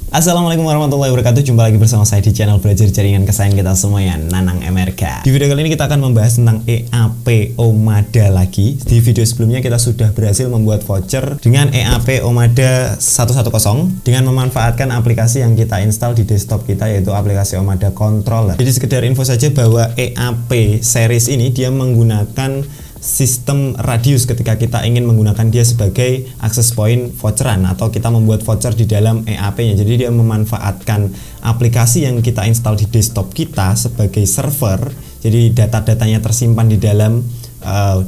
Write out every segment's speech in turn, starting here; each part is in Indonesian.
Assalamualaikum warahmatullahi wabarakatuh. Jumpa lagi bersama saya di channel belajar jaringan kesayangan kita semua ya, Nanang MRK. Di video kali ini kita akan membahas tentang EAP Omada lagi. Di video sebelumnya kita sudah berhasil membuat voucher dengan EAP Omada 110 dengan memanfaatkan aplikasi yang kita install di desktop kita, yaitu aplikasi Omada Controller. Jadi sekedar info saja bahwa EAP series ini dia menggunakan sistem radius ketika kita ingin menggunakan dia sebagai access point voucheran atau kita membuat voucher di dalam EAP-nya. Jadi dia memanfaatkan aplikasi yang kita install di desktop kita sebagai server. Jadi data-datanya tersimpan di dalam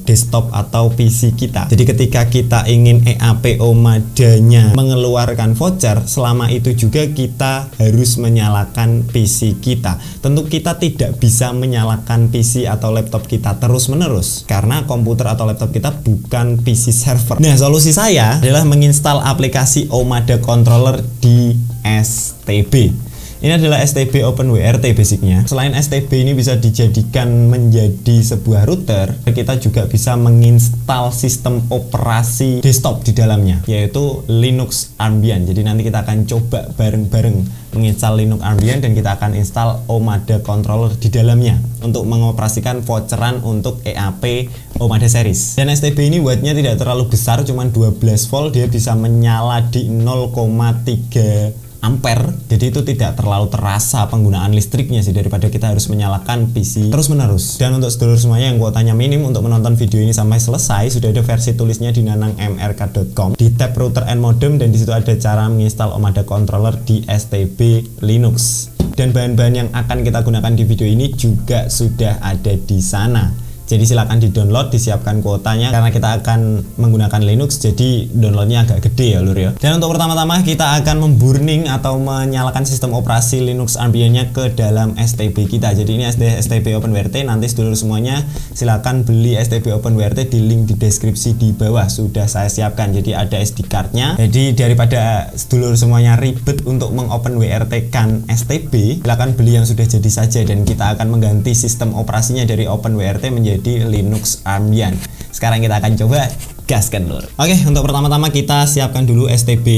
desktop atau PC kita. Jadi ketika kita ingin EAP Omadanya mengeluarkan voucher, selama itu juga kita harus menyalakan PC kita. Tentu kita tidak bisa menyalakan PC atau laptop kita terus-menerus karena komputer atau laptop kita bukan PC server. Nah, solusi saya adalah menginstal aplikasi Omada Controller di STB. Ini adalah STB OpenWRT basicnya. Selain STB ini bisa dijadikan menjadi sebuah router, kita juga bisa menginstal sistem operasi desktop di dalamnya, yaitu Linux Ambient. Jadi nanti kita akan coba bareng-bareng menginstal Linux Ambient dan kita akan install Omada Controller di dalamnya untuk mengoperasikan voucheran untuk EAP Omada series. Dan STB ini wattnya tidak terlalu besar, cuman 12 volt, dia bisa menyala di 0,3 ampere, jadi itu tidak terlalu terasa penggunaan listriknya sih daripada kita harus menyalakan PC terus-menerus. Dan untuk sedulur semuanya yang kuotanya minim untuk menonton video ini sampai selesai, sudah ada versi tulisnya di nanangmrk.com di tab router and modem, dan disitu ada cara menginstal Omada Controller di STB Linux. Dan bahan-bahan yang akan kita gunakan di video ini juga sudah ada di sana. Jadi silakan di-download, disiapkan kuotanya karena kita akan menggunakan Linux, jadi downloadnya agak gede ya lur ya. Dan untuk pertama-tama kita akan memburning atau menyalakan sistem operasi Linux Ambient-nya ke dalam STB kita. Jadi ini STB OpenWRT, nanti sedulur semuanya silakan beli STB OpenWRT di link di deskripsi di bawah, sudah saya siapkan. Jadi ada SD card-nya. Jadi daripada sedulur semuanya ribet untuk mengopenWRT-kan STB, silakan beli yang sudah jadi saja, dan kita akan mengganti sistem operasinya dari OpenWRT menjadi di Linux Ambient. Sekarang kita akan coba gaskan lur. Oke, untuk pertama-tama kita siapkan dulu STB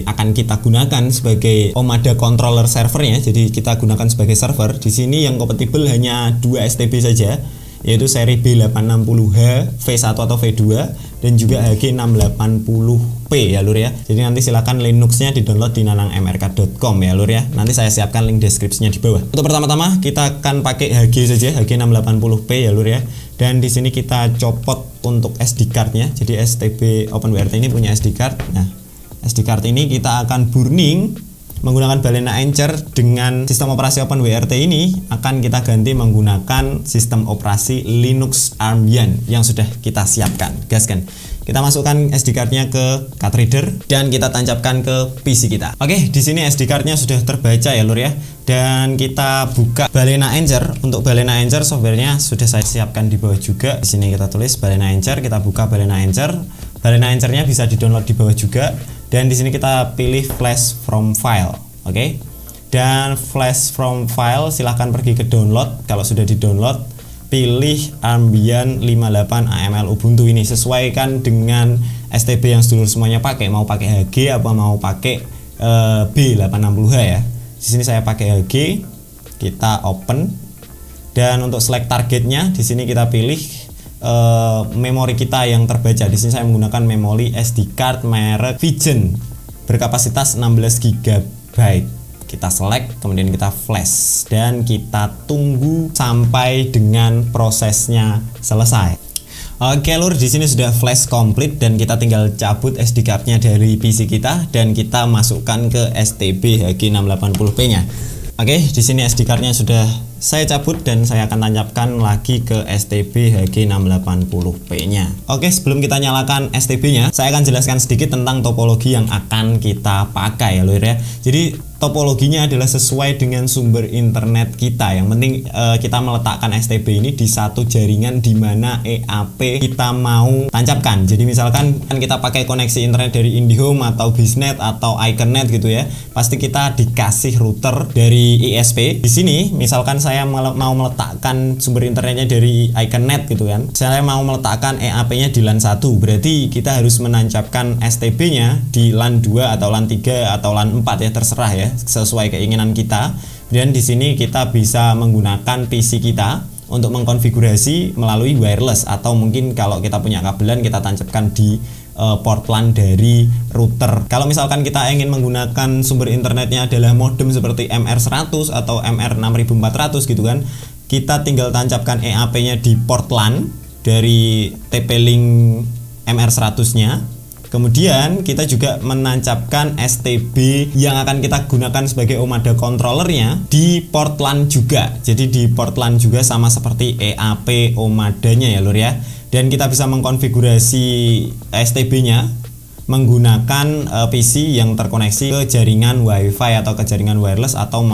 akan kita gunakan sebagai Omada Controller servernya. Jadi kita gunakan sebagai server. Di sini yang kompatibel hanya 2 STB saja, yaitu seri B860H V1 atau V2 dan juga HG680P ya lur ya. Jadi nanti silakan Linuxnya di-download di nanangmrk.com ya lur ya. Nanti saya siapkan link deskripsinya di bawah. Untuk pertama-tama kita akan pakai HG saja, HG680P ya lur ya. Dan di sini kita copot untuk SD card-nya. Jadi STB OpenWRT ini punya SD card. Nah, SD card ini kita akan burning menggunakan Balena Anchor. Dengan sistem operasi OpenWRT ini akan kita ganti menggunakan sistem operasi Linux Ambient yang sudah kita siapkan. Gaskan. Kita masukkan SD card-nya ke card reader dan kita tancapkan ke PC kita. Oke, di sini SD card-nya sudah terbaca ya lur ya. Dan kita buka Balena Anchor. Untuk Balena Anchor softwarenya sudah saya siapkan di bawah juga. Di sini kita tulis Balena Anchor, kita buka Balena Anchor. Balena Anchor-nya bisa di-download di bawah juga. Dan di sini kita pilih flash from file. Oke. Dan flash from file silahkan pergi ke download. Kalau sudah di-download, pilih Ambient 58 AML Ubuntu ini, sesuaikan dengan STB yang sedulur semuanya pakai, mau pakai HG apa mau pakai B860H ya. Di sini saya pakai HG, kita open, dan untuk select targetnya di sini kita pilih memori kita yang terbaca. Di sini saya menggunakan memori SD card merek Vision berkapasitas 16 GB. Kita select, kemudian kita flash, dan kita tunggu sampai dengan prosesnya selesai. Oke lur, di sini sudah flash komplit dan kita tinggal cabut SD card-nya dari PC kita dan kita masukkan ke STB HG680P-nya. Oke, di sini SD card-nya sudah saya cabut dan saya akan tancapkan lagi ke STB HG680P-nya. Oke, sebelum kita nyalakan STB-nya, saya akan jelaskan sedikit tentang topologi yang akan kita pakai ya lur ya. Jadi topologinya adalah sesuai dengan sumber internet kita. Yang penting kita meletakkan STB ini di satu jaringan di mana EAP kita mau tancapkan. Jadi misalkan kan kita pakai koneksi internet dari IndiHome atau Biznet atau Iconnet gitu ya. Pasti kita dikasih router dari ISP. Di sini misalkan saya mau meletakkan sumber internetnya dari Iconnet gitu kan. Saya mau meletakkan EAP-nya di LAN 1. Berarti kita harus menancapkan STB-nya di LAN 2 atau LAN 3 atau LAN 4 ya, terserah ya. sesuai keinginan kita. Dan di sini kita bisa menggunakan PC kita untuk mengkonfigurasi melalui wireless, atau mungkin kalau kita punya kabelan kita tancapkan di port LAN dari router. Kalau misalkan kita ingin menggunakan sumber internetnya adalah modem seperti MR100 atau MR6400 gitu kan, kita tinggal tancapkan EAP-nya di port LAN dari TP-Link MR100-nya. Kemudian kita juga menancapkan STB yang akan kita gunakan sebagai Omada controllernya di port LAN juga. Jadi di port LAN juga sama seperti EAP Omadanya ya lur ya. Dan kita bisa mengkonfigurasi STB-nya menggunakan PC yang terkoneksi ke jaringan WiFi atau ke jaringan wireless, atau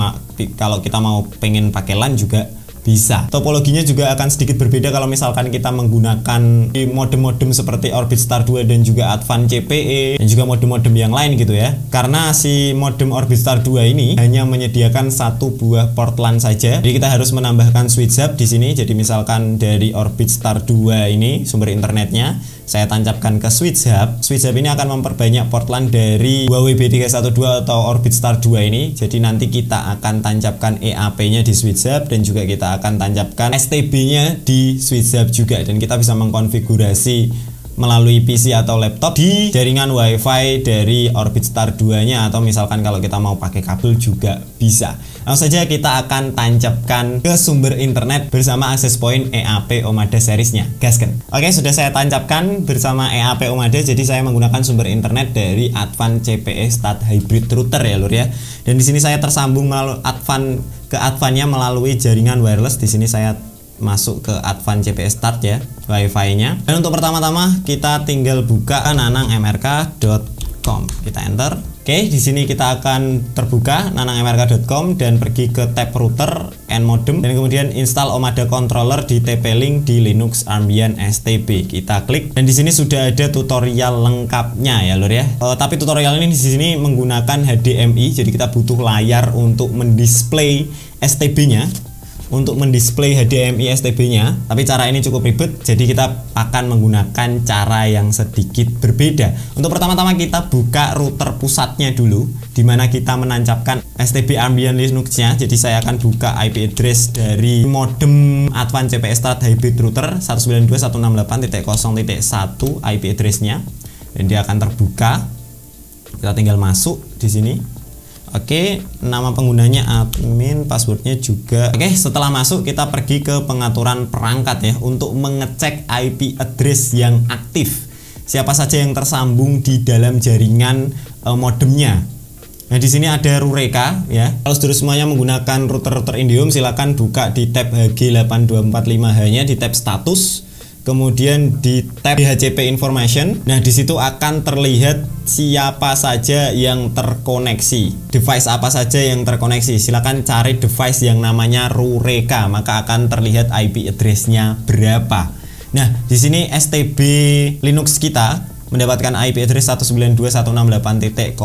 kalau kita mau pengen pakai LAN juga bisa. Topologinya juga akan sedikit berbeda kalau misalkan kita menggunakan modem-modem seperti Orbitstar 2 dan juga Advan CPE dan juga modem-modem yang lain gitu ya. Karena si modem Orbitstar 2 ini hanya menyediakan satu buah port LAN saja. Jadi kita harus menambahkan switch hub di sini. Jadi misalkan dari Orbitstar 2 ini sumber internetnya saya tancapkan ke switch hub. Switch hub ini akan memperbanyak port LAN dari Huawei B312 atau Orbitstar 2 ini. Jadi nanti kita akan tancapkan EAP-nya di switch hub dan juga kita akan tancapkan STB-nya di switch hub juga, dan kita bisa mengkonfigurasi melalui PC atau laptop di jaringan WiFi dari Orbitstar 2-nya, atau misalkan kalau kita mau pakai kabel juga bisa. Langsung saja kita akan tancapkan ke sumber internet bersama access point EAP Omada seriesnya. Gasken. Oke, sudah saya tancapkan bersama EAP Omada, jadi saya menggunakan sumber internet dari Advan CPE Stat Hybrid Router ya lur ya. Dan di sini saya tersambung melalui Advan-nya melalui jaringan wireless. Di sini saya masuk ke Advan CPE Start ya, WiFi-nya. Dan untuk pertama-tama kita tinggal buka nanangmrk.com. Kita enter. Oke, di sini kita akan terbuka nanangmrk.com dan pergi ke tab router and modem, dan kemudian install Omada controller di TP-Link di Linux Armbian STB. Kita klik dan di sini sudah ada tutorial lengkapnya ya lur ya. Tapi tutorial ini di sini menggunakan HDMI, jadi kita butuh layar untuk mendisplay STB-nya. Untuk mendisplay HDMI STB-nya, tapi cara ini cukup ribet, jadi kita akan menggunakan cara yang sedikit berbeda. Untuk pertama-tama kita buka router pusatnya dulu, dimana kita menancapkan STB Armbian Linux-nya. Jadi saya akan buka IP address dari modem Advan CPE Start Hybrid Router 192.168.0.1 IP address-nya, dan dia akan terbuka. Kita tinggal masuk di sini. Oke, nama penggunanya admin, passwordnya juga. Oke, setelah masuk kita pergi ke pengaturan perangkat ya, untuk mengecek IP address yang aktif. Siapa saja yang tersambung di dalam jaringan modemnya. Nah, di sini ada Rureka ya. Kalau saudara semuanya menggunakan router-router Indihome, silakan buka di tab HG8245H-nya di tab status. Kemudian di tab DHCP Information. Nah, di situ akan terlihat siapa saja yang terkoneksi, device apa saja yang terkoneksi. Silakan cari device yang namanya Rureka, maka akan terlihat IP address-nya berapa. Nah, di sini STB Linux kita mendapatkan IP address 192.168.0.1.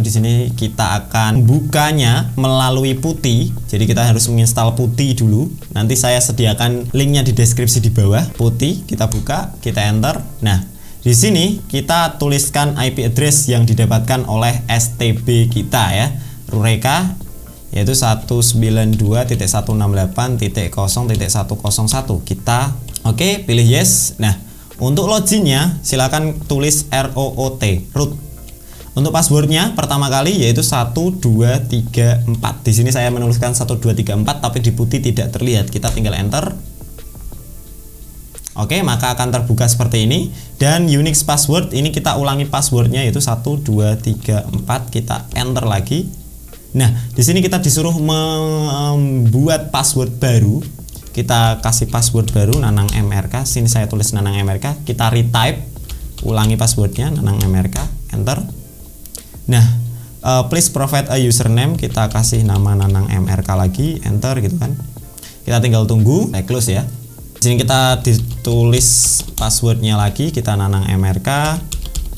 Di sini kita akan bukanya melalui PuTTY. Jadi kita harus menginstal PuTTY dulu. Nanti saya sediakan linknya di deskripsi di bawah. PuTTY kita buka, kita enter. Nah, di sini kita tuliskan IP address yang didapatkan oleh STB kita ya, Rureka, yaitu 192.168.0.101. Kita pilih yes. Nah, untuk loginnya silakan tulis ROOT, root. Untuk passwordnya pertama kali yaitu 1234. Di sini saya menuliskan 1234, tapi di PuTTY tidak terlihat. Kita tinggal enter. Oke, maka akan terbuka seperti ini. Dan Unix password ini kita ulangi passwordnya yaitu 1234. Kita enter lagi. Nah, di sini kita disuruh membuat password baru. Kita kasih password baru Nanang MRK. Sini saya tulis Nanang MRK. Kita retype, ulangi passwordnya Nanang MRK, enter. Nah, please provide a username. Kita kasih nama Nanang MRK lagi, enter gitu kan. Kita tinggal tunggu, saya close ya. Di sini kita ditulis passwordnya lagi. Kita Nanang MRK,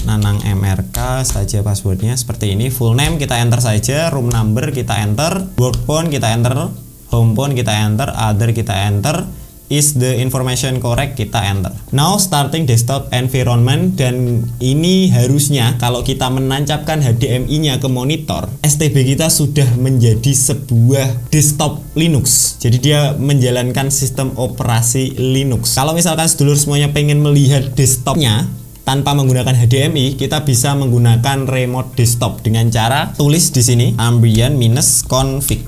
Nanang MRK saja passwordnya seperti ini. Full name kita enter saja, room number kita enter, work phone kita enter, home phone kita enter, other kita enter, Is the information correct? Kita enter. Now starting desktop environment, dan ini harusnya kalau kita menancapkan HDMI-nya ke monitor, STB kita sudah menjadi sebuah desktop Linux. Jadi dia menjalankan sistem operasi Linux. Kalau misalkan sedulur semuanya pengen melihat desktopnya tanpa menggunakan HDMI, kita bisa menggunakan remote desktop dengan cara tulis di sini ambient-config.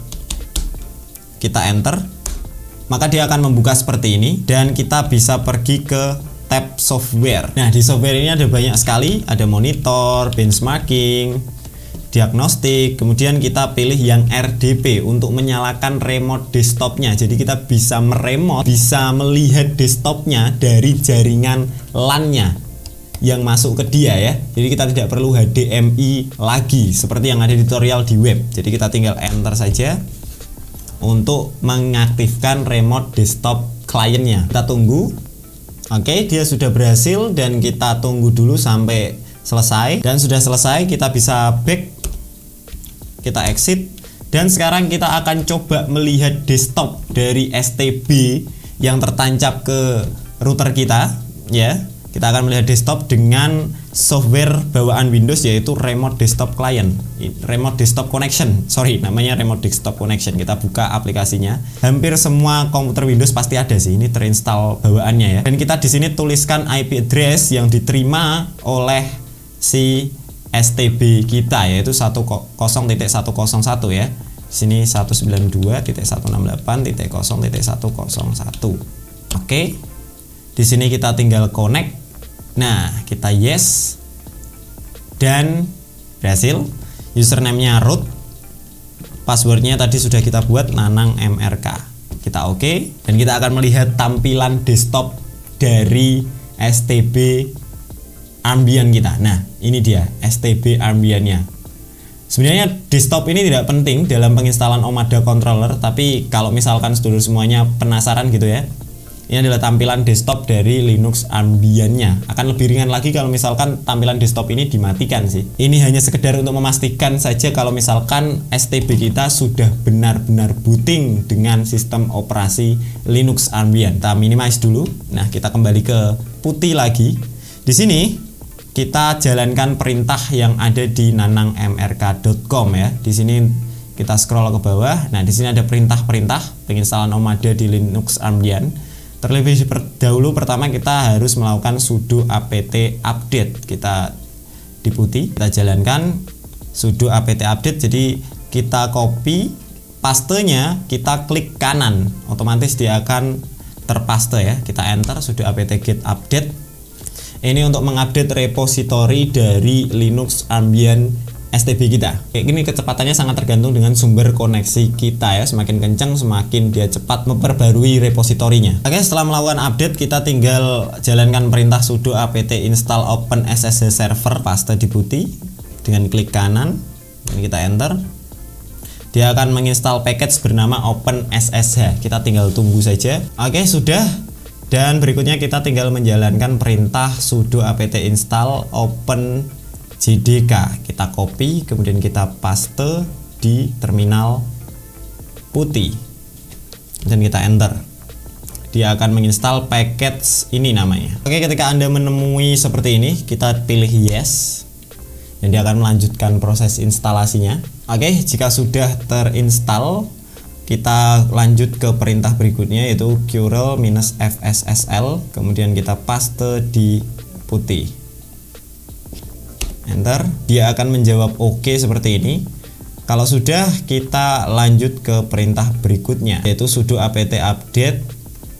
Kita enter. Maka dia akan membuka seperti ini dan kita bisa pergi ke tab software. Nah, di software ini ada banyak sekali, ada monitor, benchmarking, diagnostik, kemudian kita pilih yang RDP untuk menyalakan remote desktopnya. Jadi kita bisa meremote, bisa melihat desktopnya dari jaringan LAN-nya yang masuk ke dia ya. Jadi kita tidak perlu HDMI lagi seperti yang ada di tutorial di web. Jadi kita tinggal enter saja untuk mengaktifkan remote desktop kliennya. Kita tunggu. Oke, dia sudah berhasil dan kita tunggu dulu sampai selesai. Dan sudah selesai, kita bisa back, kita exit, dan sekarang kita akan coba melihat desktop dari STB yang tertancap ke router kita ya. Kita akan melihat desktop dengan software bawaan Windows, yaitu Remote Desktop Client, Remote Desktop Connection. Sorry, namanya Remote Desktop Connection. Kita buka aplikasinya. Hampir semua komputer Windows pasti ada sih. Ini terinstall bawaannya ya. Dan kita di sini tuliskan IP address yang diterima oleh si STB kita, yaitu 10.101 ya. Di sini 192.168.0.101. Oke. Di sini kita tinggal connect. Nah, kita yes dan berhasil. Username-nya root, passwordnya tadi sudah kita buat Nanang MRK. Kita oke, dan kita akan melihat tampilan desktop dari STB ambient kita. Nah, ini dia STB ambient-nya. Sebenarnya desktop ini tidak penting dalam penginstalan Omada controller, tapi kalau misalkan sedulur semuanya penasaran gitu ya, ini adalah tampilan desktop dari Linux ambient-nya. Akan lebih ringan lagi kalau misalkan tampilan desktop ini dimatikan sih. Ini hanya sekedar untuk memastikan saja kalau misalkan STB kita sudah benar-benar booting dengan sistem operasi Linux ambient. Kita minimize dulu. Nah, kita kembali ke putih lagi. Di sini kita jalankan perintah yang ada di nanangmrk.com ya. Di sini kita scroll ke bawah. Nah, di sini ada perintah-perintah penginstalan Omada di Linux ambient. Terlebih dahulu pertama kita harus melakukan sudo apt update. Kita di putih, kita jalankan sudo apt update. Jadi kita copy, pastenya kita klik kanan, otomatis dia akan terpaste ya. Kita enter sudo apt get update. Ini untuk mengupdate repository dari Linux ambient STB kita. Kayak gini kecepatannya sangat tergantung dengan sumber koneksi kita ya. Semakin kencang semakin dia cepat memperbarui repositorinya. Oke, setelah melakukan update kita tinggal jalankan perintah sudo apt install open SSH server, paste di putih dengan klik kanan dan kita enter. Dia akan menginstal package bernama OpenSSH. Kita tinggal tunggu saja. Oke, sudah. Dan berikutnya kita tinggal menjalankan perintah sudo apt install open JDK. Kita copy, kemudian kita paste di terminal putih dan kita enter. Dia akan menginstal package ini namanya. Oke, ketika Anda menemui seperti ini, kita pilih yes dan dia akan melanjutkan proses instalasinya. Oke, jika sudah terinstall, kita lanjut ke perintah berikutnya, yaitu curl-fssl, kemudian kita paste di putih. Enter, dia akan menjawab oke seperti ini. Kalau sudah, kita lanjut ke perintah berikutnya, yaitu sudo apt update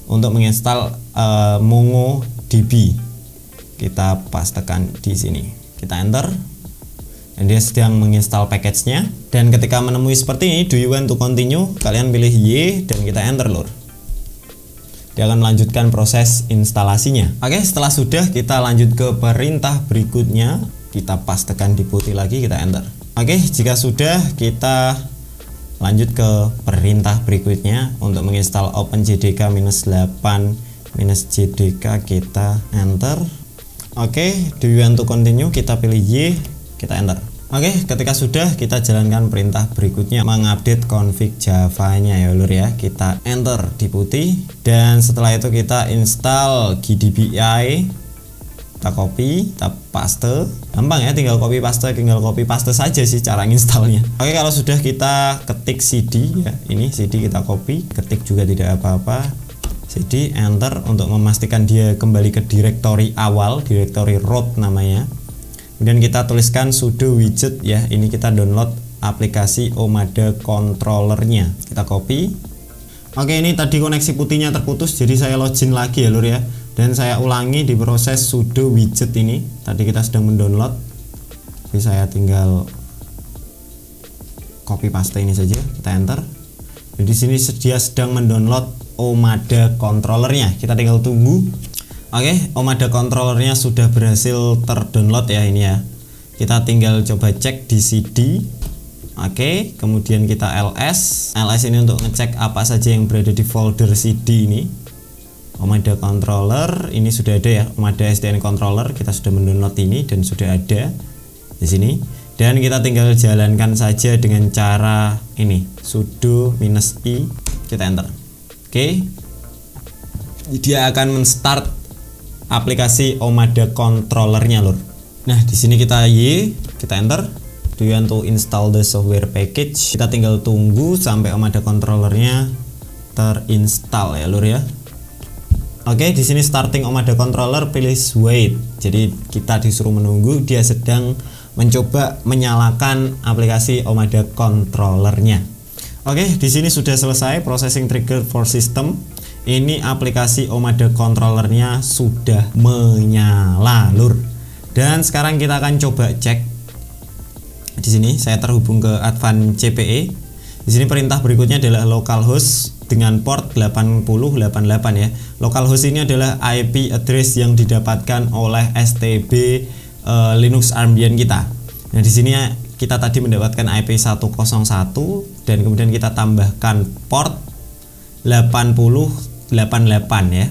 untuk menginstal MongoDB. Kita pastekan di sini. Kita enter, dan dia sedang menginstal package-nya. Dan ketika menemui seperti ini, do you want to continue? Kalian pilih Y dan kita enter lur. Dia akan melanjutkan proses instalasinya. Oke, setelah sudah, kita lanjut ke perintah berikutnya. Kita pastekan di putih lagi, kita enter. Oke, jika sudah, kita lanjut ke perintah berikutnya untuk menginstal OpenJDK-8-JDK, kita enter. Oke, do you want to continue? Kita pilih Y, kita enter. Oke, ketika sudah, kita jalankan perintah berikutnya, mengupdate config Java-nya ya lur ya. Kita enter di putih, dan setelah itu kita install GDBI, kita copy, kita paste. Gampang ya, tinggal copy paste saja sih cara installnya. Oke, kalau sudah kita ketik cd ya, ini cd kita copy, ketik juga tidak apa-apa, cd enter untuk memastikan dia kembali ke direktori awal, direktori root namanya. Kemudian kita tuliskan sudo widget ya, ini kita download aplikasi Omada controllernya, kita copy. Oke, ini tadi koneksi putihnya terputus, jadi saya login lagi ya lur ya, dan saya ulangi di proses sudo widget ini. Tadi kita sedang mendownload, jadi saya tinggal copy paste ini saja, kita enter. Jadi di sini dia sedang mendownload Omada controllernya, kita tinggal tunggu. Oke, Omada controllernya sudah berhasil terdownload ya ini ya. Kita tinggal coba cek di CD. Oke, kemudian kita ls ini untuk ngecek apa saja yang berada di folder CD ini. Omada controller ini sudah ada ya, Omada SDN controller, kita sudah mendownload ini dan sudah ada di sini. Dan kita tinggal jalankan saja dengan cara ini, sudo -i, kita enter. Oke, dia akan menstart aplikasi Omada controllernya lur. Nah, di sini kita kita enter. Do you want to install the software package? Kita tinggal tunggu sampai Omada controllernya terinstall ya lur ya. Oke, di sini starting Omada controller, please wait. Jadi kita disuruh menunggu, dia sedang mencoba menyalakan aplikasi Omada controllernya. Oke, di sini sudah selesai processing trigger for system. Ini aplikasi Omada controllernya sudah menyala lur. Dan sekarang kita akan coba cek. Di sini saya terhubung ke Advanced CPE. Di sini perintah berikutnya adalah localhost dengan port 8088 ya. Localhost ini adalah IP address yang didapatkan oleh STB Linux Armbian kita. Nah, di sini kita tadi mendapatkan IP 101 dan kemudian kita tambahkan port 8088 ya.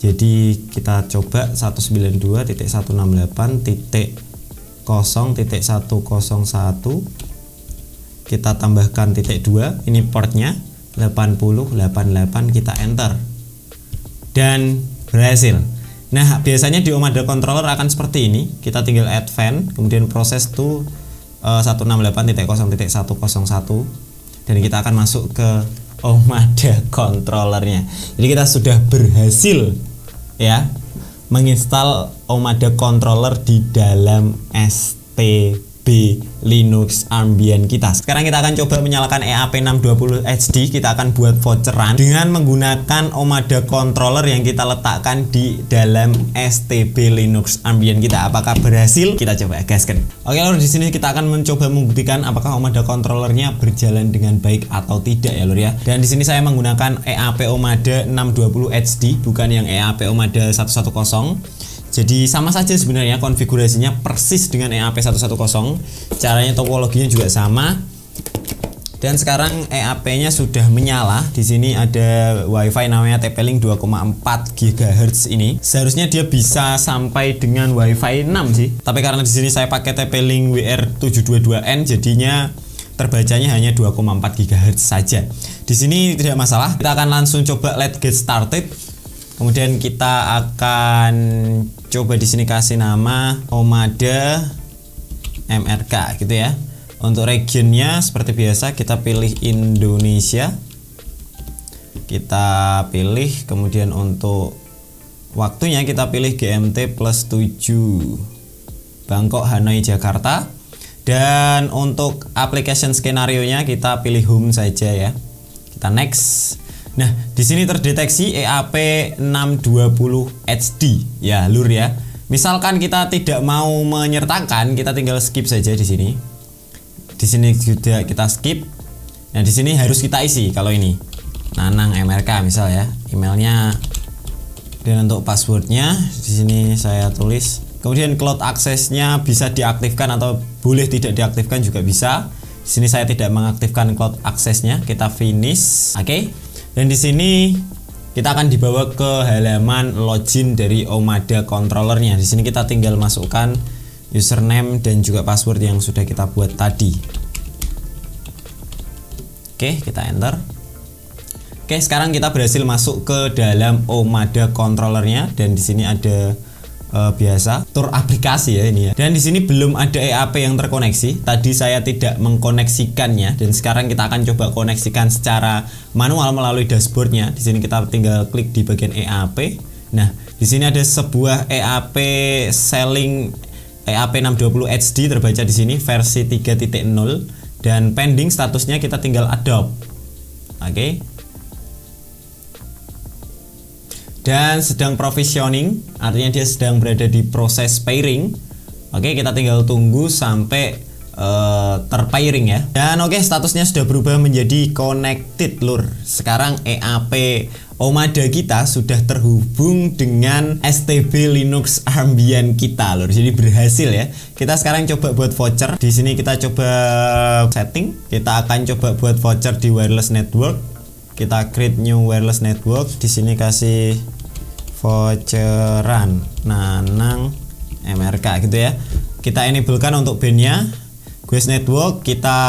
Jadi kita coba 192.168.0.101, kita tambahkan .2, ini portnya 8088, kita enter dan berhasil. Nah, biasanya di Omada controller akan seperti ini. Kita tinggal add fan, kemudian proses to 168.0.101 dan kita akan masuk ke Omada controllernya. Jadi kita sudah berhasil ya menginstal Omada controller di dalam STB Linux Armbian kita. Sekarang kita akan coba menyalakan EAP620 HD. Kita akan buat voucheran dengan menggunakan Omada controller yang kita letakkan di dalam STB Linux Armbian kita. Apakah berhasil? Kita coba gaskan. Oke, lalu di sini kita akan mencoba membuktikan apakah Omada controllernya berjalan dengan baik atau tidak ya lur ya. Dan di sini saya menggunakan EAP Omada 620 HD, bukan yang EAP Omada 110. Jadi sama saja sebenarnya, konfigurasinya persis dengan EAP 110. Caranya, topologinya juga sama. Dan sekarang EAP-nya sudah menyala. Di sini ada WiFi namanya TP-Link 2,4 GHz ini. Seharusnya dia bisa sampai dengan WiFi 6 sih. Tapi karena di sini saya pakai TP-Link WR722N, jadinya terbacanya hanya 2,4 GHz saja. Di sini tidak masalah. Kita akan langsung coba let's get started. Kemudian kita akan coba di sini kasih nama Omada MRK gitu ya. Untuk regionnya seperti biasa kita pilih Indonesia. Kita pilih, kemudian untuk waktunya kita pilih GMT +7 Bangkok, Hanoi, Jakarta. Dan untuk application skenario-nya kita pilih home saja ya. Kita next. Nah, di sini terdeteksi EAP 620 HD ya lur ya. Misalkan kita tidak mau menyertakan, kita tinggal skip saja di sini. Di sini juga kita skip. Nah, di sini harus kita isi kalau ini. Nanang MRK misal ya, emailnya. Dan untuk passwordnya di sini saya tulis. Kemudian cloud access-nya bisa diaktifkan atau boleh tidak diaktifkan juga bisa. Di sini saya tidak mengaktifkan cloud access-nya. Kita finish. Oke. Dan di sini kita akan dibawa ke halaman login dari Omada controllernya. Di sini kita tinggal masukkan username dan juga password yang sudah kita buat tadi. Oke, kita enter. Oke, sekarang kita berhasil masuk ke dalam Omada controllernya, dan di sini ada biasa tour aplikasi ya ini ya. Dan di sini belum ada EAP yang terkoneksi. Tadi saya tidak mengkoneksikannya, dan sekarang kita akan coba koneksikan secara manual melalui dashboardnya. Di sini kita tinggal klik di bagian EAP. Nah, di sini ada sebuah EAP selling EAP 620 HD terbaca di sini versi 3.0, dan pending statusnya kita tinggal adopt. Oke. Dan sedang provisioning, artinya dia sedang berada di proses pairing. Oke, kita tinggal tunggu sampai terpairing ya. Dan oke, statusnya sudah berubah menjadi connected lur. Sekarang EAP Omada kita sudah terhubung dengan STB Linux Ambient kita lur. Jadi berhasil ya. Kita sekarang coba buat voucher. Di sini kita coba setting. Kita akan coba buat voucher di wireless network. Kita create new wireless network. Di sini kasih voucheran Nanang MRK gitu ya. Kita enablekan untuk bandnya. Guest network kita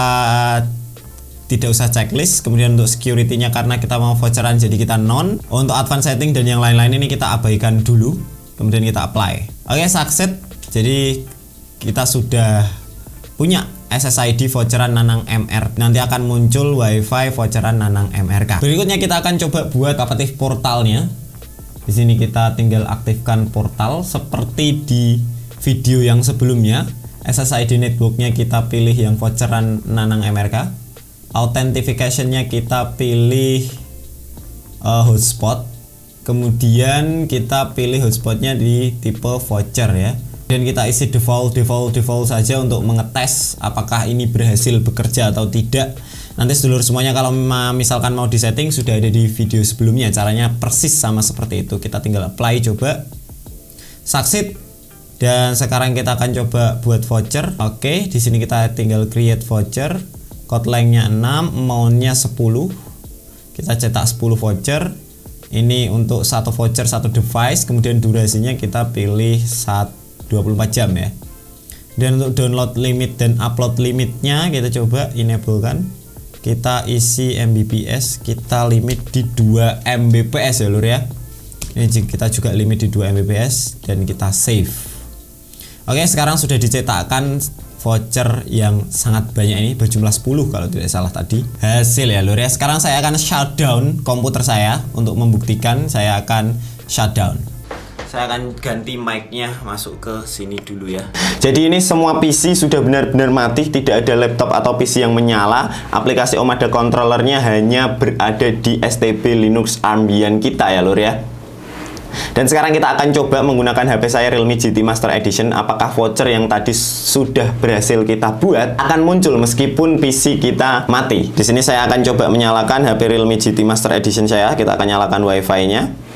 tidak usah checklist. Kemudian untuk security-nya karena kita mau voucheran jadi kita non. Untuk advanced setting dan yang lain-lain ini kita abaikan dulu. Kemudian kita apply. Oke, succeed. Jadi kita sudah punya SSID voucheran Nanang MR. Nanti akan muncul WiFi voucheran Nanang MRK. Berikutnya kita akan coba buat kapasitif portalnya. Di sini kita tinggal aktifkan portal seperti di video yang sebelumnya. SSID networknya kita pilih yang voucheran Nanang MRK. Authentication-nya kita pilih hotspot. Kemudian kita pilih hotspotnya di tipe voucher ya. Dan kita isi default saja untuk mengetes apakah ini berhasil bekerja atau tidak. Nanti sedulur semuanya kalau misalkan mau disetting sudah ada di video sebelumnya, caranya persis sama seperti itu. Kita tinggal apply, coba succeed. Dan sekarang kita akan coba buat voucher. Oke, di sini kita tinggal create voucher. Code length-nya 6, amount-nya 10. Kita cetak 10 voucher. Ini untuk satu voucher satu device. Kemudian durasinya kita pilih 24 jam ya. Dan untuk download limit dan upload limitnya kita coba enablekan. Kita isi Mbps, kita limit di 2 Mbps ya lur ya. Ini kita juga limit di 2 Mbps dan kita save. Oke, sekarang sudah dicetakkan voucher yang sangat banyak ini, berjumlah 10 kalau tidak salah tadi. Hasil ya lur ya. Sekarang saya akan shutdown komputer saya untuk membuktikan. Saya akan shutdown. Saya akan ganti mic-nya masuk ke sini dulu ya. Jadi ini semua PC sudah benar-benar mati, tidak ada laptop atau PC yang menyala. Aplikasi Omada controllernya hanya berada di STB Linux Ambient kita ya lur ya. Dan sekarang kita akan coba menggunakan HP saya Realme GT Master Edition. Apakah voucher yang tadi sudah berhasil kita buat akan muncul meskipun PC kita mati. Di sini saya akan coba menyalakan HP Realme GT Master Edition saya. Kita akan nyalakan WiFi-nya.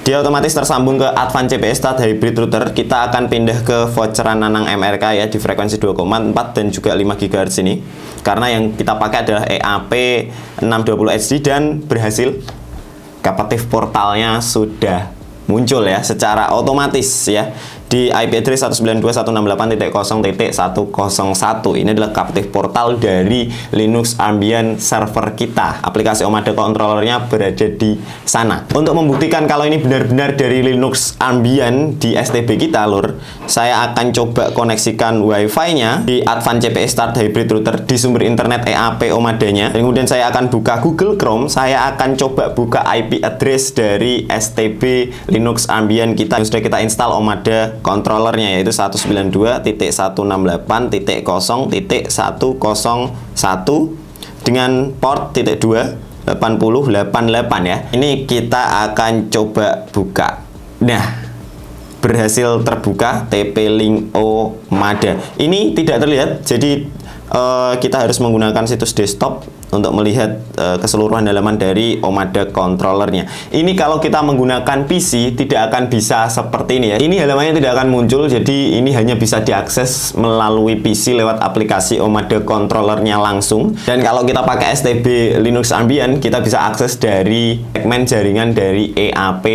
Dia otomatis tersambung ke Advanced CPE Start Hybrid Router. Kita akan pindah ke voucheran Nanang MRK ya di frekuensi 2,4 dan juga 5 GHz ini. Karena yang kita pakai adalah EAP 620 HD dan berhasil. Kapasitif portalnya sudah muncul ya secara otomatis ya di IP address 192.168.0.101. Ini adalah kapasitif portal dari Linux Ambient server kita. Aplikasi Omada controllernya berada di sana. Untuk membuktikan kalau ini benar-benar dari Linux Ambient di STB kita lur, saya akan coba koneksikan WiFi-nya di Advanced CPE Start Hybrid Router di sumber internet EAP Omadanya. Kemudian saya akan buka Google Chrome. Saya akan coba buka IP address dari STB Linux Ambient kita yang sudah kita install Omada controllernya, yaitu 192.168.0.101 dengan port .2.8088 ya. Ini kita akan coba buka. Nah, berhasil terbuka TP-Link Omada. Ini tidak terlihat, jadi kita harus menggunakan situs desktop untuk melihat keseluruhan halaman dari Omada controllernya. Ini kalau kita menggunakan PC tidak akan bisa seperti ini ya. Ini halamannya tidak akan muncul, jadi ini hanya bisa diakses melalui PC lewat aplikasi Omada controllernya langsung. Dan kalau kita pakai STB Linux Ambient, kita bisa akses dari segmen jaringan dari EAP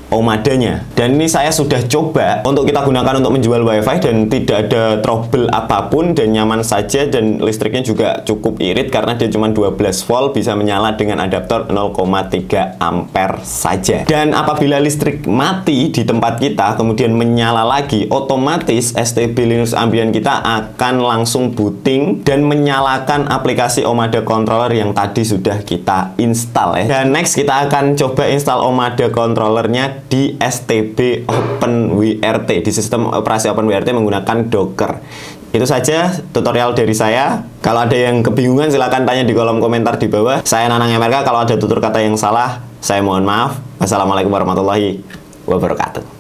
Omadanya. Dan ini saya sudah coba untuk kita gunakan untuk menjual WiFi dan tidak ada trouble apapun dan nyaman saja, dan listriknya juga cukup irit karena dia cuma 12 volt, bisa menyala dengan adaptor 0,3 ampere saja. Dan apabila listrik mati di tempat kita kemudian menyala lagi, otomatis STB Linux Ambient kita akan langsung booting dan menyalakan aplikasi Omada Controller yang tadi sudah kita install ya. Dan next kita akan coba install Omada Controllernya di STB OpenWrt, di sistem operasi OpenWrt menggunakan Docker. Itu saja tutorial dari saya. Kalau ada yang kebingungan silahkan tanya di kolom komentar di bawah. Saya Nanang MRK. Kalau ada tutur kata yang salah, saya mohon maaf. Wassalamualaikum warahmatullahi wabarakatuh.